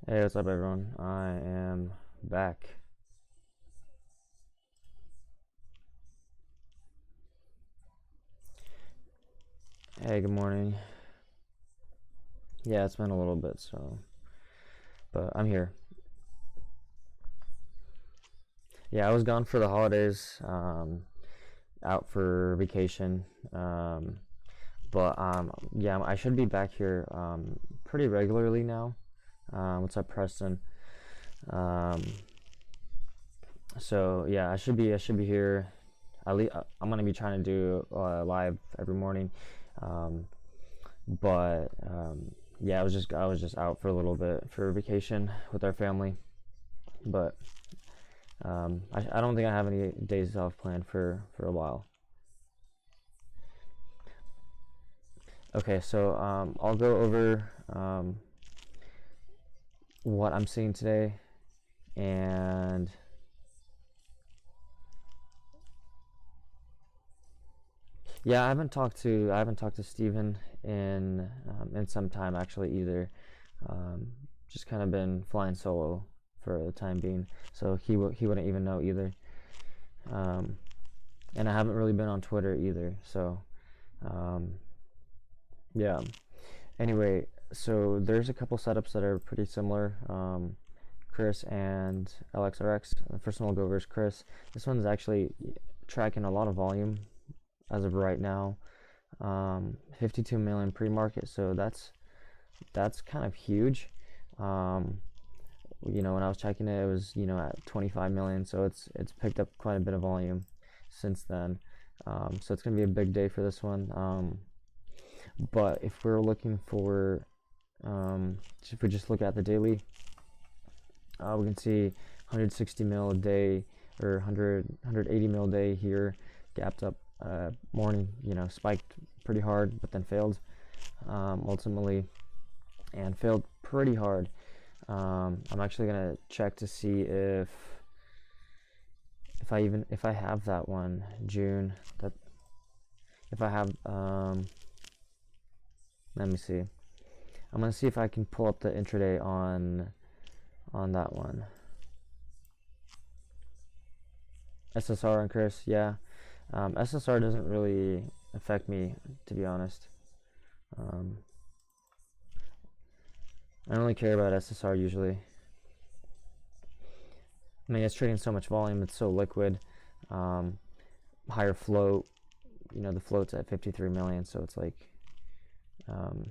Hey, what's up, everyone? I am back. Hey, good morning. Yeah, it's been a little bit, but I'm here. Yeah, I was gone for the holidays, out for vacation. But yeah, I should be back here pretty regularly now. What's up, Preston? Um, so yeah, I should be here. I'm gonna be trying to do live every morning. Um, but yeah, I was just out for a little bit for vacation with our family. But I don't think I have any days off planned for a while. Okay, so I'll go over what I'm seeing today, and yeah, I haven't talked to Steven in some time actually either. Just kind of been flying solo for the time being, so he wouldn't even know either. Um, and I haven't really been on Twitter either, so um, yeah. Anyway, so there's a couple setups that are pretty similar. Chris and LXRX. The first one we'll go over is Chris. This one's actually tracking a lot of volume as of right now. 52 million pre-market, so that's kind of huge. Um, when I was checking it, it was at 25 million, so it's picked up quite a bit of volume since then. So it's gonna be a big day for this one. But if we're looking for, if we just look at the daily, we can see 160 mil a day or 180 mil a day here, gapped up morning, spiked pretty hard, but then failed ultimately, and failed pretty hard. I'm actually gonna check to see if I have that one June, that if I have let me see. I'm gonna see if I can pull up the intraday on that one. SSR and Chris, yeah. SSR doesn't really affect me, to be honest. Um, I don't really care about SSR usually. I mean, it's trading so much volume, it's so liquid. Um, Higher float, the float's at 53 million, so it's like, um,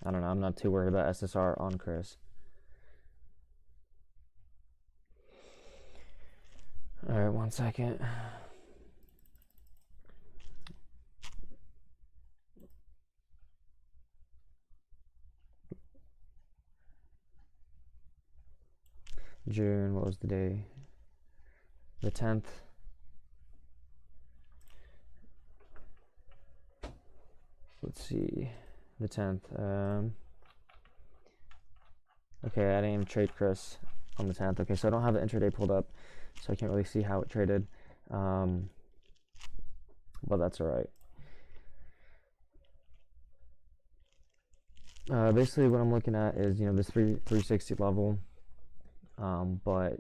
I don't know, I'm not too worried about SSR on Chris. Alright, 1 second. June, what was the day? The 10th. Let's see. The 10th. Okay, I didn't even trade Chris on the 10th. Okay, so I don't have the intraday pulled up, so I can't really see how it traded. Um, but that's alright. Basically, what I'm looking at is this 360 level, but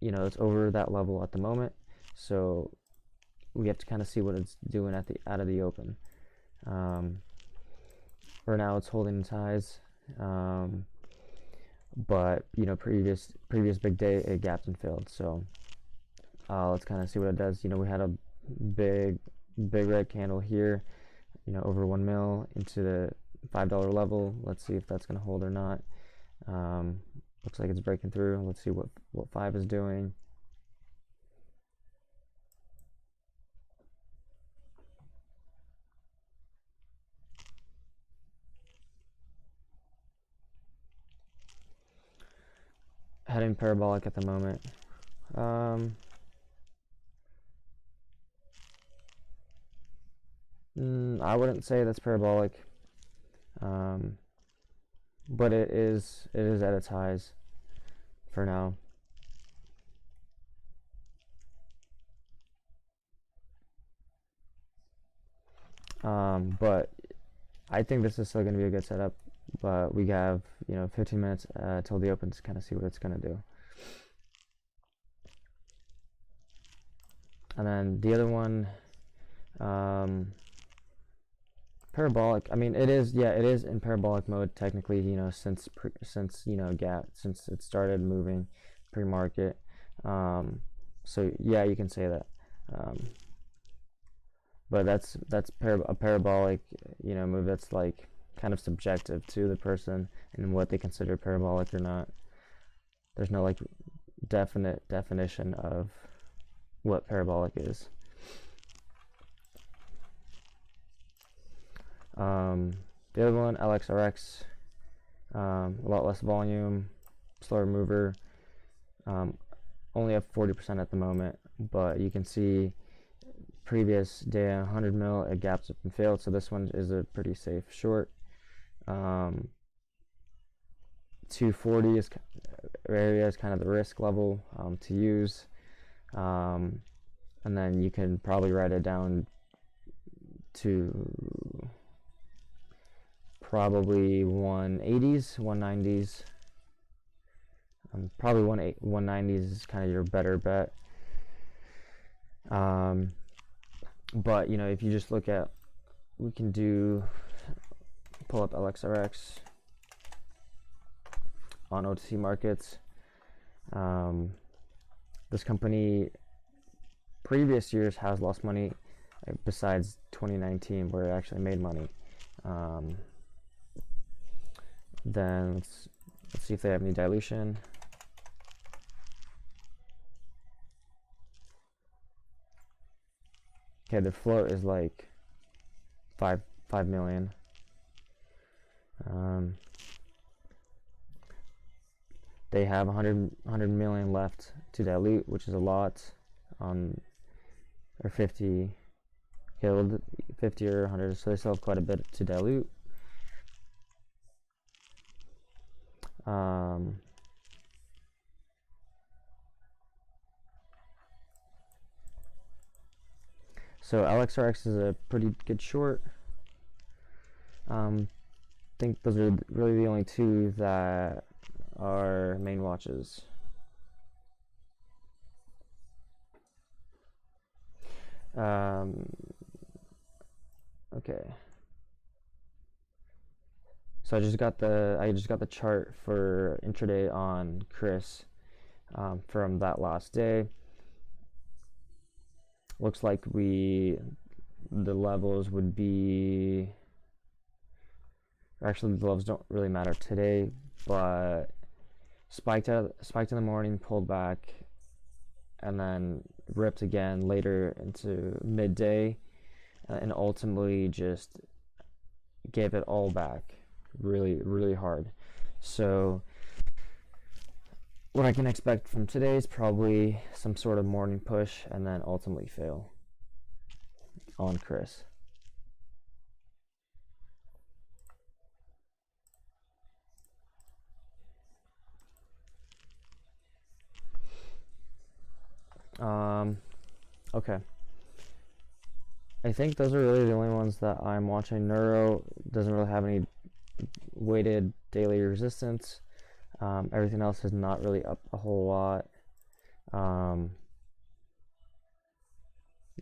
it's over that level at the moment, so we have to kind of see what it's doing at the out of the open. For now, it's holding its highs, but previous big day it gapped and failed. So let's kind of see what it does. We had a big red candle here, over 1 mil into the $5 level. Let's see if that's going to hold or not. Looks like it's breaking through. Let's see what 5 is doing. Heading parabolic at the moment. I wouldn't say that's parabolic, um, but it is at its highs for now. But I think this is still going to be a good setup. but we have 15 minutes till the open to kind of see what it's going to do. And then the other one, parabolic. I mean, it is in parabolic mode technically, since it started moving pre-market. So yeah, you can say that. But that's a parabolic, move. That's like kind of subjective to the person and what they consider parabolic or not. There's no like definite definition of what parabolic is. The other one, LXRX, a lot less volume, slower mover, only up 40% at the moment, but you can see previous day 100 mil, it gaps up and failed, so this one is a pretty safe short. 240 area is kind of the risk level to use, and then you can probably write it down to probably 180s, 190s. Probably 190s is kind of your better bet. But if you just look at, we can pull up LXRX on OTC markets. This company previous years has lost money, besides 2019 where it actually made money. Then let's see if they have any dilution. Okay, their float is like 5 million. They have 100 million left to dilute, which is a lot, or 50, okay, 50 or 100, so they still have quite a bit to dilute. So LXRX is a pretty good short. I think those are really the only two that are main watches. Okay. So I just got the chart for intraday on Chris from that last day. Looks like the levels would be, actually the levels don't really matter today, but spiked in the morning, pulled back, and then ripped again later into midday, and ultimately just gave it all back really, really hard. So what I can expect from today is probably some sort of morning push and then ultimately fail on Chris. Okay. I think those are really the only ones that I'm watching. Neuro doesn't really have any weighted daily resistance. Everything else is not really up a whole lot.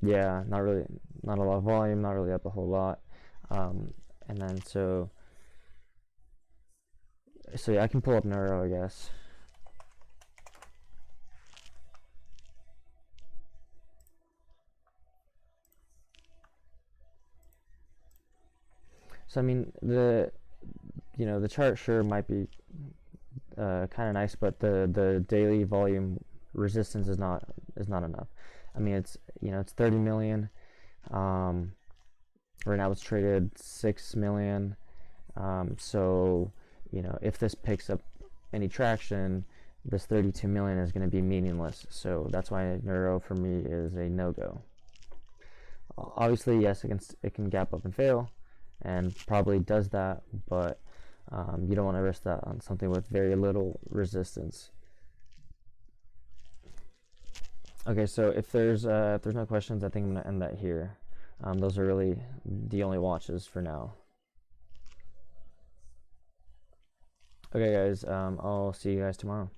Yeah, not a lot of volume, not really up a whole lot. And then so yeah, I can pull up Neuro, I guess. So I mean, the chart sure might be kind of nice, but the daily volume resistance is not enough. I mean, it's 30 million. Right now it's traded 6 million. So if this picks up any traction, this 32 million is going to be meaningless. So that's why Neuro for me is a no-go. Obviously, yes, it can gap up and fail, and probably does that, but you don't want to risk that on something with very little resistance. Okay, so if there's no questions, I think I'm gonna end that here. Those are really the only watches for now. Okay, guys. I'll see you guys tomorrow.